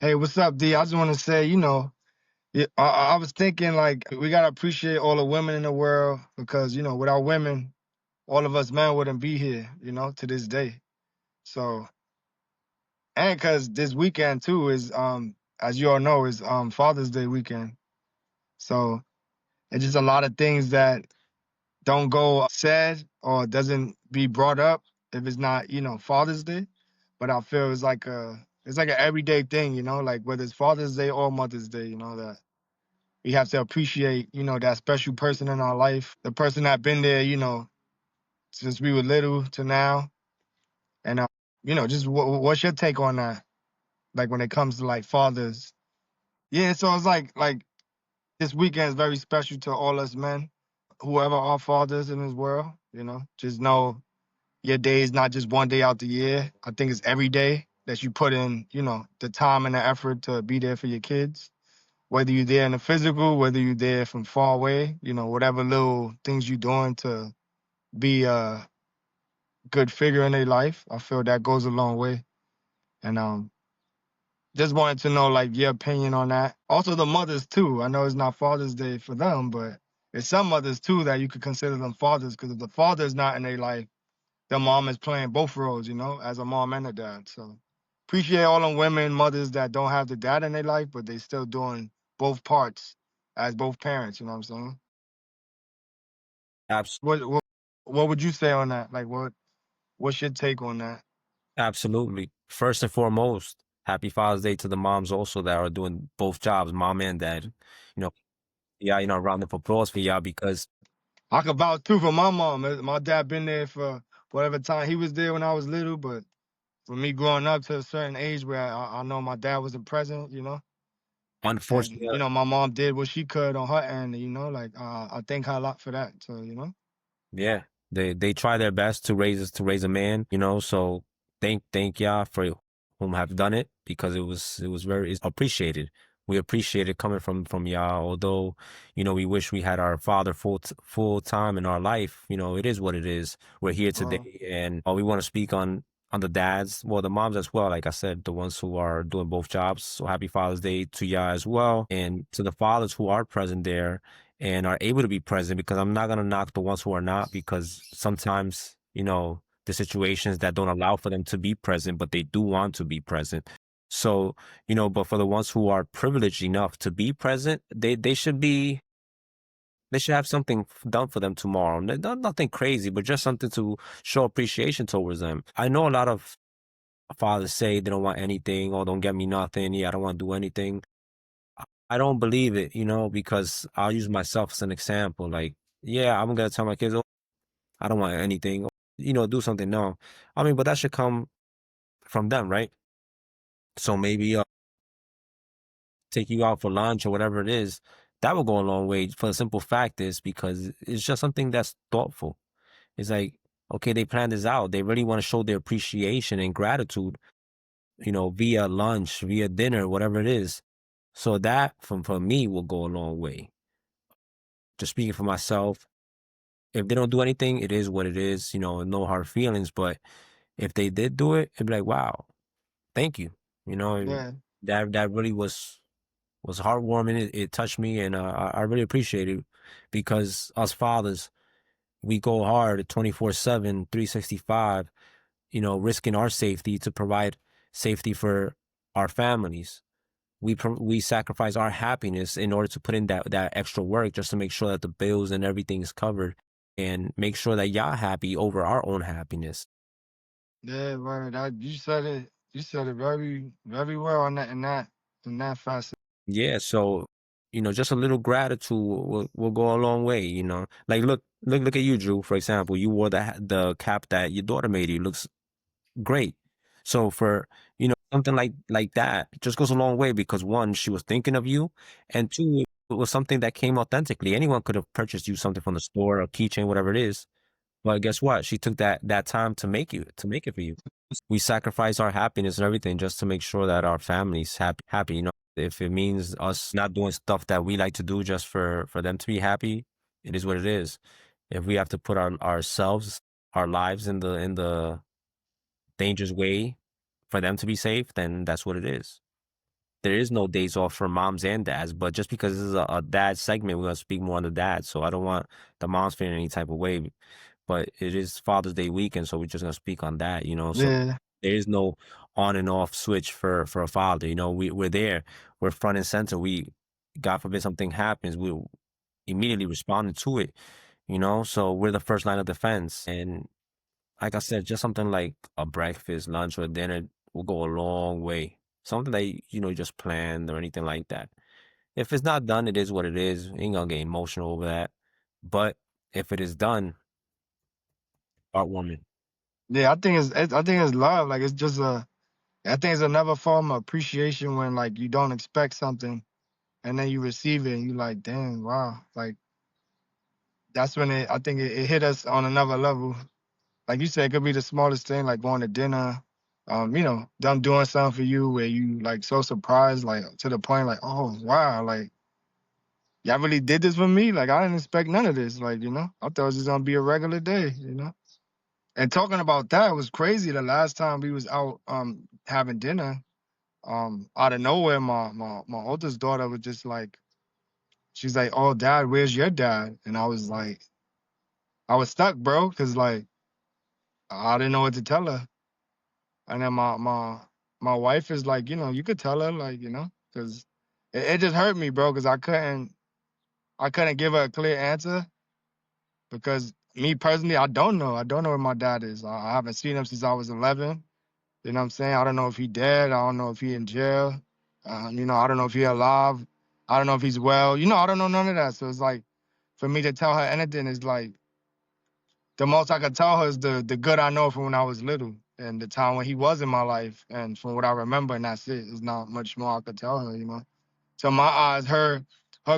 Hey, what's up, D? I just want to say, yeah, I was thinking like we gotta appreciate all the women in the world because without women, all of us men wouldn't be here, to this day. So, and because this weekend too is as you all know, is Father's Day weekend. So it's just a lot of things that don't go said or doesn't be brought up if it's not, Father's Day. But I feel it's like an everyday thing, like whether it's Father's Day or Mother's Day, that we have to appreciate, that special person in our life, the person that been there, since we were little to now. And just what's your take on that? Like when it comes to like fathers. Yeah, so it's like this weekend is very special to all us men, whoever are fathers in this world, Just know your day is not just one day out the year. I think it's every day that you put in, the time and the effort to be there for your kids. Whether you're there in the physical, whether you're there from far away, whatever little things you're doing to be a good figure in their life, I feel that goes a long way. And just wanted to know like your opinion on that. Also the mothers too. I know it's not Father's Day for them, but there's some mothers too that you could consider them fathers because if the father's not in their life, the mom is playing both roles, as a mom and a dad. So appreciate all them women, mothers that don't have the dad in their life, but they still doing both parts as both parents, you know what I'm saying? Abs- What would you say on that? Like what's your take on that? Absolutely. First and foremost, happy Father's Day to the moms also that are doing both jobs, mom and dad. know, yeah, round of applause for y'all because I could vouch too for my mom. My dad been there for whatever time he was there when I was little, but for me growing up to a certain age where I know my dad wasn't present, and unfortunately, my mom did what she could on her end, like I thank her a lot for that. So yeah, they try their best to raise a man, so thank y'all for whom have done it because it was very it's appreciated. We appreciate it coming from y'all. Although, we wish we had our father full time in our life. It is what it is. We're here uh, today, and we want to speak on the dads, well, the moms as well. Like I said, the ones who are doing both jobs. So happy Father's Day to y'all as well, and to the fathers who are present there and are able to be present because I'm not going to knock the ones who are not because sometimes, the situations that don't allow for them to be present, but they do want to be present. So, but for the ones who are privileged enough to be present, they should have something done for them tomorrow. Nothing crazy, but just something to show appreciation towards them. I know a lot of fathers say they don't want anything or don't get me nothing. Yeah, I don't want to do anything. I don't believe it, because I'll use myself as an example. Like, yeah, I'm gonna tell my kids, oh, I don't want anything, do something. No, I mean, but that should come from them, right? So maybe take you out for lunch or whatever it is. That will go a long way. For the simple fact is because it's just something that's thoughtful. It's like, okay, they planned this out. They really want to show their appreciation and gratitude, via lunch, via dinner, whatever it is. So that, from for me, will go a long way. Just speaking for myself, if they don't do anything, it is what it is, no hard feelings. But if they did do it, it'd be like, wow, thank you. And yeah, that really was heartwarming. It touched me, and I really appreciate it because us fathers, we go hard 24/7, 365, risking our safety to provide safety for our families. We sacrifice our happiness in order to put in that extra work just to make sure that the bills and everything is covered and make sure that y'all happy over our own happiness. yeah, right. You said it very, very well on that in that facet. Yeah, so just a little gratitude will go a long way. Like look at you, Drew. For example, you wore the cap that your daughter made you. Looks great. So for something like that just goes a long way because one, she was thinking of you, and two, it was something that came authentically. Anyone could have purchased you something from the store, a keychain, whatever it is. But guess what? She took that time to make it for you. We sacrifice our happiness and everything just to make sure that our family's happy. If it means us not doing stuff that we like to do just for them to be happy, it is what it is. If we have to put ourselves, our lives in the dangerous way for them to be safe, then that's what it is. there is no days off for moms and dads, but just because this is a dad segment, we're gonna speak more on the dad. So I don't want the moms feeling any type of way. But it is Father's Day weekend, so we're just gonna speak on that, you know. So Yeah, there is no on and off switch for a father. You know, we're there, we're front and center. We, God forbid something happens, we immediately responding to it, you know. So we're the first line of defense. And like I said, just something like a breakfast, lunch, or dinner will go a long way. Something that you just planned or anything like that. If it's not done, it is what it is. Ain't gonna get emotional over that. But if it is done, heartwarming. yeah. I think it's love. Like it's just a. I think it's another form of appreciation when like you don't expect something and then you receive it and you like, damn, wow. Like that's when I think it hit us on another level. Like you said, it could be the smallest thing, like going to dinner, them doing something for you where you like so surprised, like to the point like, oh wow, like y'all really did this for me? Like I didn't expect none of this. Like, I thought it was just gonna be a regular day. And talking about that, it was crazy. The last time we was out having dinner, out of nowhere, my oldest daughter was just like, she's like, "Oh, dad, where's your dad?" And I was like, I was stuck, bro, because like I didn't know what to tell her. And then my wife is like, you could tell her, like, because it just hurt me, bro, because I couldn't give her a clear answer because me personally, I don't know. I don't know where my dad is. I haven't seen him since I was 11. You know what I'm saying? I don't know if he dead. I don't know if he in jail. I don't know if he alive. I don't know if he's well. I don't know none of that. So it's like, for me to tell her anything is like, the most I could tell her is the good I know from when I was little and the time when he was in my life and from what I remember, and that's it. There's not much more I could tell her. So my eyes, her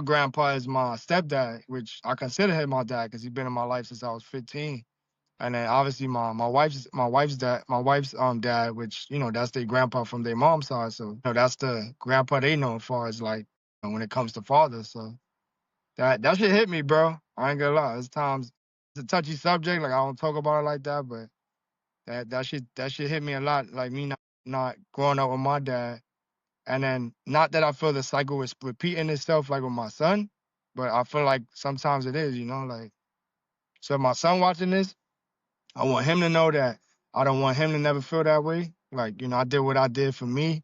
grandpa is my stepdad, which I consider him my dad because he's been in my life since I was 15. And then obviously my wife's dad, which that's their grandpa from their mom's side. So that's the grandpa they know as far as like when it comes to fathers. So that shit hit me, bro. I ain't gonna lie. It's times it's a touchy subject. Like I don't talk about it like that, but that shit hit me a lot. Like me not growing up with my dad, and then not that I feel the cycle is repeating itself like with my son, but I feel like sometimes it is. Like so if my son watching this, I want him to know that I don't want him to never feel that way. Like I did what I did for me,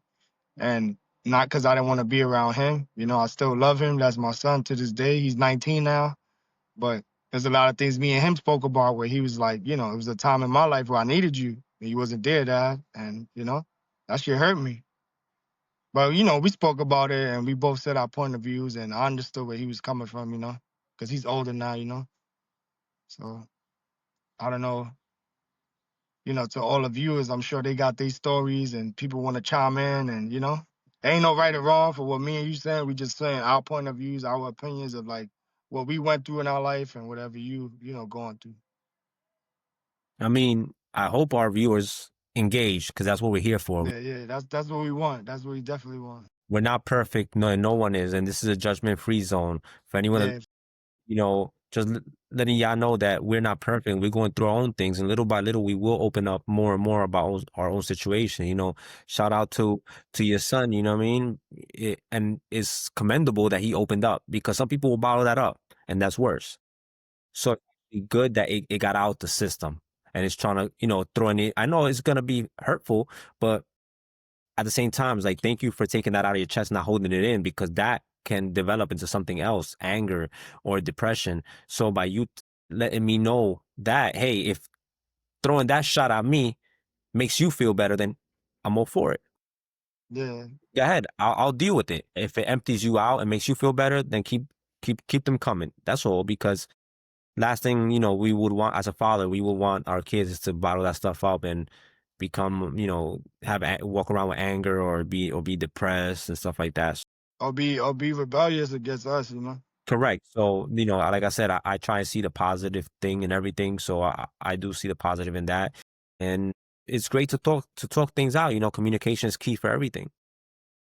and not because I didn't want to be around him. I still love him. That's my son to this day. He's 19 now. But there's a lot of things me and him spoke about where he was like, it was a time in my life where I needed you. And you wasn't there, Dad. And, that shit hurt me. But, we spoke about it and we both said our point of views and I understood where he was coming from, because he's older now. So I don't know, to all the viewers, I'm sure they got these stories and people want to chime in and, ain't no right or wrong for what me and you saying. We just saying our point of views, our opinions of like what we went through in our life and whatever going through. I mean, I hope our viewers engage because that's what we're here for. Yeah, yeah, that's what we want. That's what we definitely want. We're not perfect. No one is. And this is a judgment-free zone for anyone that, Yeah, just letting y'all know that we're not perfect. We're going through our own things. And little by little, we will open up more and more about our own situation. Shout out to your son, you know what I mean? And it's commendable that he opened up because some people will bottle that up and that's worse. So it's good that it got out the system and it's trying to, throw in it. I know it's going to be hurtful, but at the same time, it's like, thank you for taking that out of your chest, not holding it in, because that can develop into something else, anger or depression. So by you letting me know that, hey, if throwing that shot at me makes you feel better, then I'm all for it. yeah, Go ahead. I'll deal with it. If it empties you out and makes you feel better, then keep them coming. That's all. Because last thing, we would want as a father, we would want our kids is to bottle that stuff up and become, walk around with anger or be depressed and stuff like that. or be rebellious against us. Correct. So, like I said, I try and see the positive thing in everything. So I do see the positive in that. And it's great to talk things out. Communication is key for everything.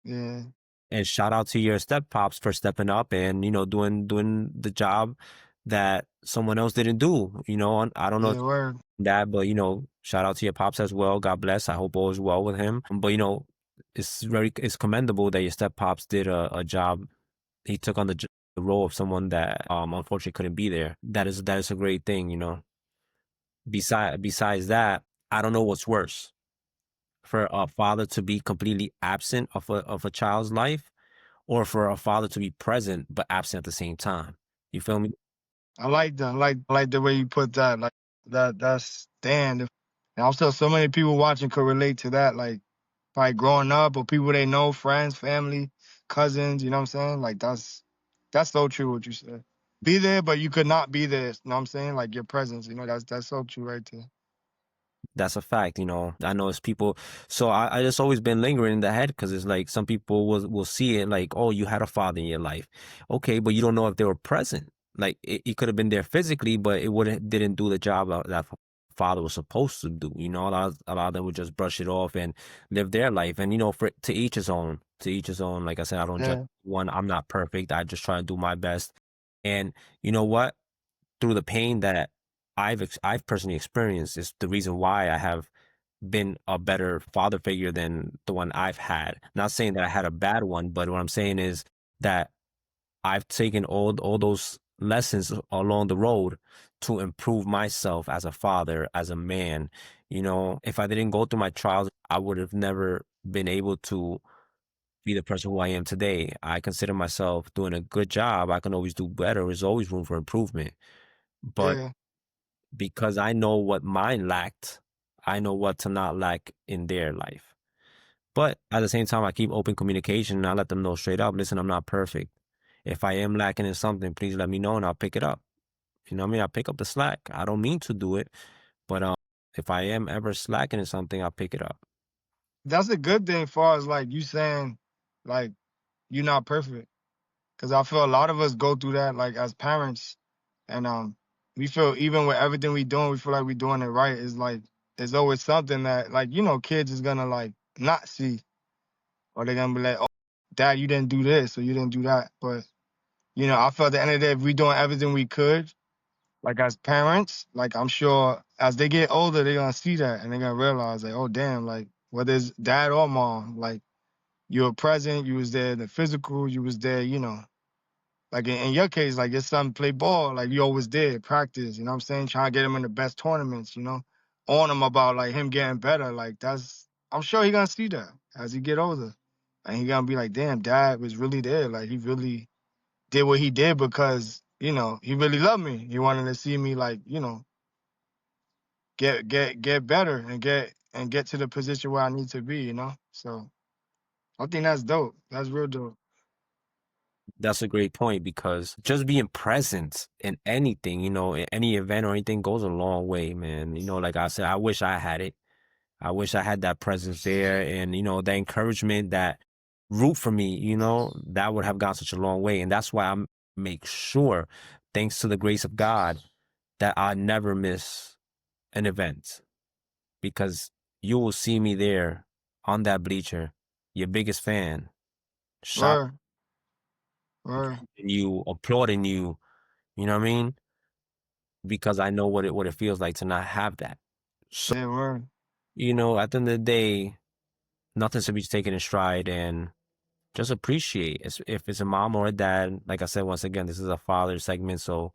Yeah, And shout out to your step pops for stepping up and, doing the job that someone else didn't do. I don't know yeah, word. that, but shout out to your pops as well. God bless. I hope all is well with him. But it's commendable that your step pops did a job. He took on the role of someone that unfortunately couldn't be there. That is a great thing, you know. Besides that, I don't know what's worse, for a father to be completely absent of a child's life, or for a father to be present but absent at the same time. You feel me? I like that. I like the way you put that. Like that's damn. And I'm sure so many people watching could relate to that. Like probably growing up or people they know, friends, family, cousins. You know what I'm saying? Like that's so true what you said. Be there, but you could not be there. You know what I'm saying? Like your presence. You know that's so true right there. That's a fact, you know. I know it's people. So I just always been lingering in the head, because it's like some people will see it like, oh, you had a father in your life, okay, but you don't know if they were present. Like it could have been there physically, but it would didn't do the job that father was supposed to do. You know, a lot of them would just brush it off and live their life. And you know, for to each his own. To each his own. Like I said, I don't judge Yeah, one. I'm not perfect. I just try to do my best. And you know what? Through the pain that I've personally experienced is the reason why I have been a better father figure than the one I've had. Not saying that I had a bad one, but what I'm saying is that I've taken all those lessons along the road to improve myself as a father, as a man. You know, if I didn't go through my trials, I would have never been able to be the person who I am today. I consider myself doing a good job. I can always do better. There's always room for improvement. But yeah. because I know what mine lacked, I know what to not lack in their life. But at the same time, I keep open communication and I let them know straight up, listen, I'm not perfect. If I am lacking in something, please let me know and I'll pick it up. You know what I mean? I'll pick up the slack. I don't mean to do it, but if I am ever slacking in something, I'll pick it up. That's a good thing far as like you saying like you're not perfect. Cause I feel a lot of us go through that like as parents and we feel even with everything we doing, we feel like we doing it right. It's like there's always something that like, you know, kids is gonna like not see or they're gonna be like, oh dad, you didn't do this or you didn't do that. But you know, I feel at the end of the day, if we doing everything we could, like as parents, like I'm sure as they get older, they're gonna see that and they're gonna realize like, oh damn, like whether it's dad or mom, like you were present, you was there in the physical, you was there, you know. Like in your case, like your son play ball, like you always did, practice, you know what I'm saying? Trying to get him in the best tournaments, you know, on him about like him getting better. Like that's I'm sure he gonna see that as he get older. And he gonna be like, damn, dad was really there. Like he really did what he did because, you know, he really loved me. He wanted to see me like, you know, get better and get to the position where I need to be, you know? So I think that's dope. That's real dope. That's a great point, because just being present in anything, you know, in any event or anything goes a long way, man. You know, like I said, I wish I had it. I wish I had that presence there, and, you know, the encouragement, that root for me, you know, that would have gone such a long way. And that's why make sure, thanks to the grace of God, that I never miss an event, because you will see me there on that bleacher, your biggest fan, shouting Word, word, you, applauding you, you know what I mean? Because I know what it feels like to not have that. So, yeah, word. you know, at the end of the day, nothing should be taken in stride, and just appreciate. If it's a mom or a dad, like I said, once again, this is a father segment. So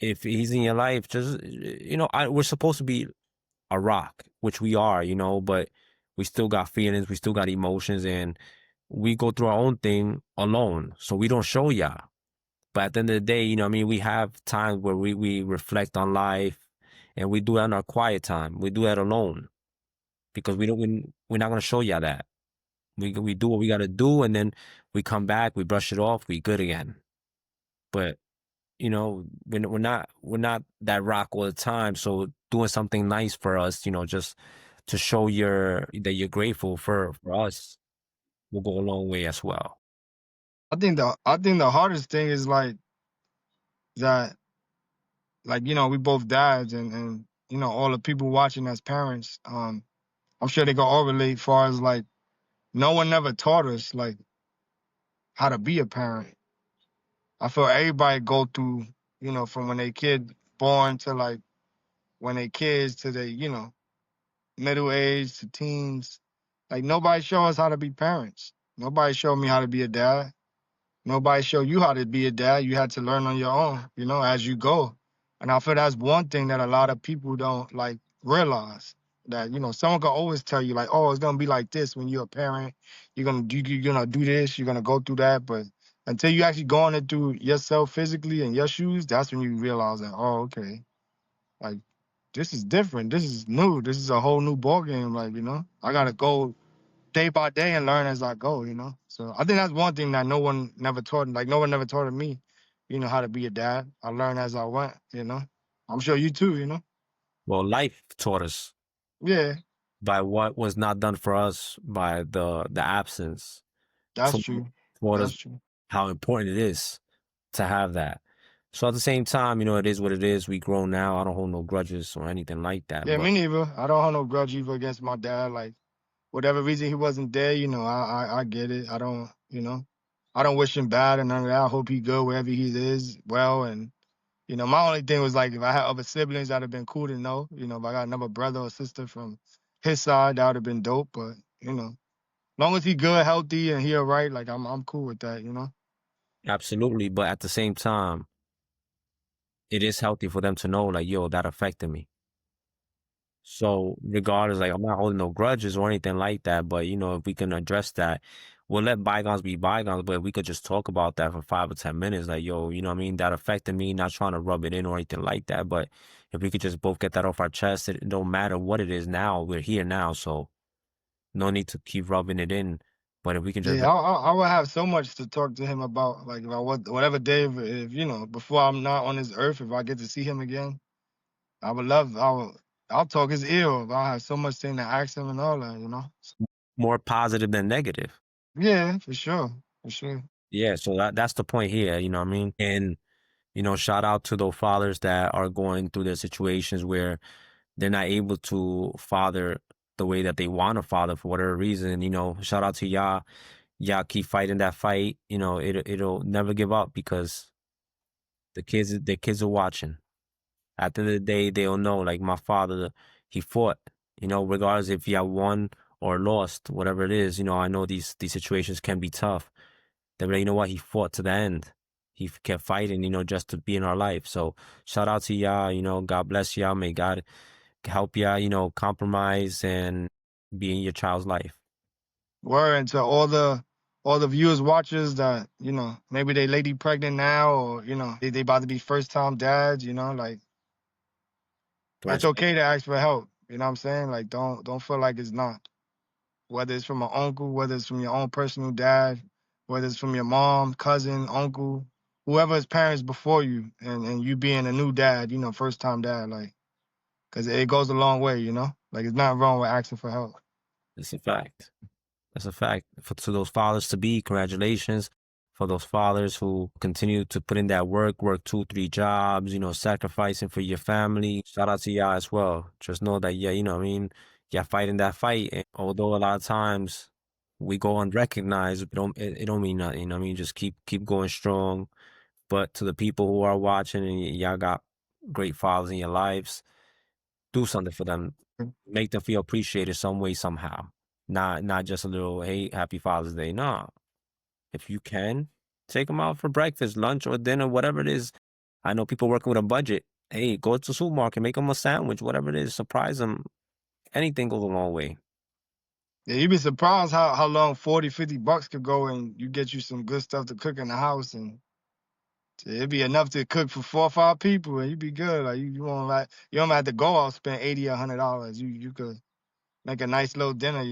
if he's in your life, just, you know, we're supposed to be a rock, which we are, you know, but we still got feelings, we still got emotions, and we go through our own thing alone. So we don't show y'all. But at the end of the day, you know what I mean, we have times where we reflect on life, and we do that in our quiet time. We do that alone, because we're not gonna show y'all that. We do what we gotta do, and then we come back, we brush it off, we good again. But you know, we're not that rock all the time. So doing something nice for us, you know, just to show that you're grateful for us, will go a long way as well. I think the hardest thing is like that, like, you know, we both dads and you know, all the people watching as parents, I'm sure they can all relate far as like no one never taught us like how to be a parent. I feel everybody go through, you know, from when they kid born to like when they kids to they, you know, middle age to teens. Like nobody show us how to be parents. Nobody showed me how to be a dad. Nobody showed you how to be a dad. You had to learn on your own, as you go. And I feel that's one thing that a lot of people don't like realize that, someone can always tell you like, oh, it's gonna be like this when you're a parent. You're gonna do this, you're gonna go through that. But until you actually go on it through yourself physically in your shoes, that's when you realize that, oh, okay, like this is different. This is new. This is a whole new ball game. Like, I gotta go day by day and learn as I go. So I think that's one thing that no one never taught, like no one never taught me, how to be a dad. I learned as I went. I'm sure you too. Well, life taught us Yeah, by what was not done for us by the absence. that's So true. taught us That's true. how important it is to have that. So at the same time, it is what it is. We grown now. I don't hold no grudges or anything like that. Yeah, But me neither. I don't have no grudge either against my dad. Like whatever reason he wasn't there, I get it. I don't wish him bad and none of that. I hope he good wherever he is, well. And my only thing was like if I had other siblings, that'd have been cool to know. If I got another brother or sister from his side, that would have been dope. But long as he good, healthy, and he alright, like I'm cool with that. absolutely. But at the same time, it is healthy for them to know, like, yo, that affected me. So regardless, like I'm not holding no grudges or anything like that, but if we can address that, we'll let bygones be bygones. But if we could just talk about that for 5 or 10 minutes, like yo, you know what I mean, that affected me, not trying to rub it in or anything like that. But if we could just both get that off our chest, it don't matter what it is now, we're here now, so no need to keep rubbing it in. But if we can just Yeah, I would have so much to talk to him about, like if I whatever day, if before I'm not on this earth, if I get to see him again, I would love. I'll talk his ear off. I'll have so much thing to ask him and all that. more positive than negative. Yeah, for sure, for sure. Yeah, so that's the point here, you know what I mean? And shout out to those fathers that are going through their situations where they're not able to father the way that they want to father for whatever reason. Shout out to y'all. Y'all keep fighting that fight. It'll never give up because the kids are watching. At the end of the day, they'll know. Like my father, he fought. Regardless if you won or lost, whatever it is. I know these situations can be tough. But you know what? He fought to the end. He kept fighting. Just to be in our life. So shout out to y'all. God bless y'all. May God help y'all, compromise and be in your child's life. Word, and to all the viewers, watchers that maybe they lady pregnant now, or they about to be first time dads. Like it's Congratulations. okay to ask for help. You know what I'm saying? Like don't feel like it's not. Whether it's from an uncle, whether it's from your own personal dad, whether it's from your mom, cousin, uncle, whoever's parents before you, and you being a new dad, first time dad, like, because it goes a long way. Like, it's not wrong with asking for help. It's a fact. That's a fact. To those fathers to be, congratulations. For those fathers who continue to put in that work 2, 3 jobs, sacrificing for your family. Shout out to y'all as well. Just know that, yeah, what I mean, y'all fighting that fight. And although a lot of times we go unrecognized, it don't mean nothing. I mean, just keep going strong. But to the people who are watching and y'all got great fathers in your lives, do something for them. Make them feel appreciated some way, somehow. Not just a little, hey, happy Father's Day. No. If you can, take them out for breakfast, lunch, or dinner, whatever it is. I know people working with a budget. Hey, go to the supermarket, make them a sandwich, whatever it is, surprise them. Anything goes a long way. Yeah, you'd be surprised how long 40, $50 could go, and you get you some good stuff to cook in the house, and it'd be enough to cook for 4 or 5 people, and you'd be good. Like you won't like you don't have to go out spend $80 or $100. You could make a nice little dinner.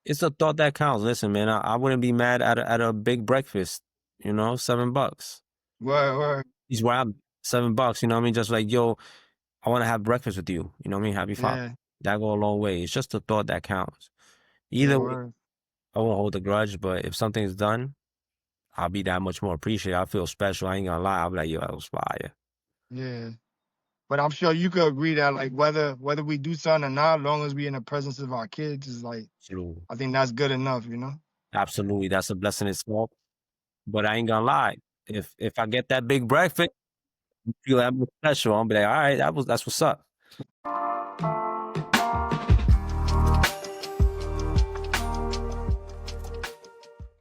It's a thought that counts. Listen, man, I wouldn't be mad at a big breakfast, $7. Word, word. He's where I'm $7, you know what I mean? Just like, yo, I want to have breakfast with you. You know what I mean? Happy Father. Yeah, That go a long way. It's just a thought that counts. yeah, Either way, word. I won't hold a grudge, but if something's done, I'll be that much more appreciated. I feel special. I ain't gonna lie. I'll be like, yo, that was fire. Yeah. But I'm sure you could agree that like whether we do something or not, as long as we in the presence of our kids, is like Absolutely. I think that's good enough. Absolutely. That's a blessing itself. But I ain't gonna lie. If I get that big breakfast, you feel that much special. I'll be like, all right, that's what's up.